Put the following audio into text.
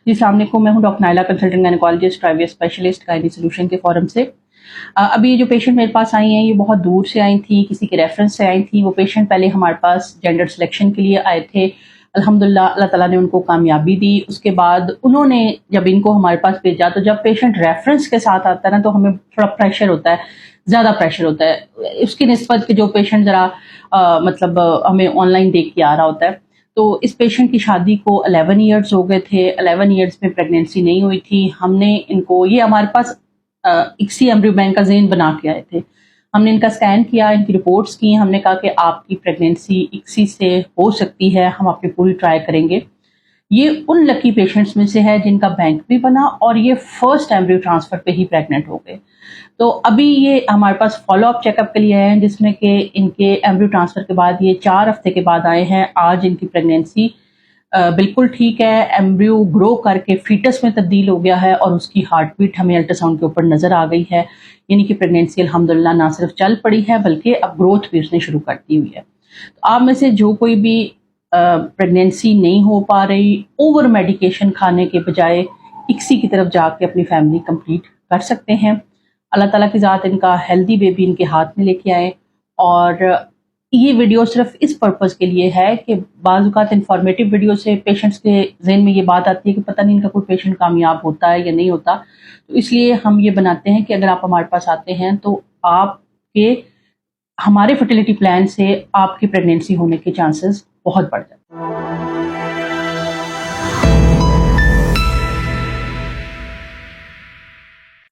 جی السلام علیکم، میں ہوں ڈاکٹر نائلہ، کنسلٹنٹ گائنیکالوجسٹ، آئی اسپیشلسٹ گائنی سولوشن کے فورم سے۔ ابھی جو پیشنٹ میرے پاس آئی ہیں یہ بہت دور سے آئی تھیں، کسی کے ریفرنس سے آئی تھیں۔ وہ پیشنٹ پہلے ہمارے پاس جینڈر سلیکشن کے لیے آئے تھے، الحمدللہ اللہ تعالیٰ نے ان کو کامیابی دی۔ اس کے بعد انہوں نے جب ان کو ہمارے پاس بھیجا تو جب پیشنٹ ریفرنس کے ساتھ آتا ہے نا تو ہمیں تھوڑا پریشر ہوتا ہے، زیادہ پریشر ہوتا ہے اس کی نسبت کہ جو پیشنٹ ذرا مطلب ہمیں آن لائن دیکھ کے آ رہا ہوتا ہے۔ تو اس پیشنٹ کی شادی کو 11 ایئرز ہو گئے تھے، 11 ایئرز میں پریگنینسی نہیں ہوئی تھی۔ ہم نے ان کو یہ ہمارے پاس اکسی ایمبریو بینک کا ذہن بنا کے آئے تھے۔ ہم نے ان کا سکین کیا، ان کی رپورٹس کی، ہم نے کہا کہ آپ کی پریگنینسی اکسی سے ہو سکتی ہے، ہم اپنی پوری ٹرائی کریں گے۔ یہ ان لکی پیشنٹس میں سے ہے جن کا بینک بھی بنا اور یہ فرسٹ ایمبریو ٹرانسفر پہ ہی پریگننٹ ہو گئے۔ تو ابھی یہ ہمارے پاس فالو اپ چیک اپ کے لیے آئے ہیں جس میں کہ ان کے ایمبریو ٹرانسفر کے بعد یہ 4 ہفتے کے بعد آئے ہیں۔ آج ان کی پریگنینسی بالکل ٹھیک ہے، ایمبریو گرو کر کے فیٹس میں تبدیل ہو گیا ہے اور اس کی ہارٹ بیٹ ہمیں الٹرا ساؤنڈ کے اوپر نظر آ گئی ہے، یعنی کہ پریگنینسی الحمدللہ نہ صرف چل پڑی ہے بلکہ اب گروتھ بھی اس نے شروع کر دی ہوئی ہے۔ تو آپ میں سے جو کوئی بھی پریگنینسی نہیں ہو پا رہی، اوور میڈیکیشن کھانے کے بجائے اکسی کی طرف جا کے اپنی فیملی کمپلیٹ کر سکتے ہیں۔ اللہ تعالیٰ کی ذات ان کا ہیلدی بیبی ان کے ہاتھ میں لے کے آئے۔ اور یہ ویڈیو صرف اس پرپز کے لیے ہے کہ بعض اوقات انفارمیٹیو ویڈیو سے پیشنٹس کے ذہن میں یہ بات آتی ہے کہ پتہ نہیں ان کا کوئی پیشنٹ کامیاب ہوتا ہے یا نہیں ہوتا، تو اس لیے ہم یہ بناتے ہیں کہ اگر آپ ہمارے پاس آتے ہیں تو آپ کے ہمارے فرٹیلیٹی پلان سے آپ کی پریگنینسی ہونے کے چانسز بہت بڑھ جاتے ہیں۔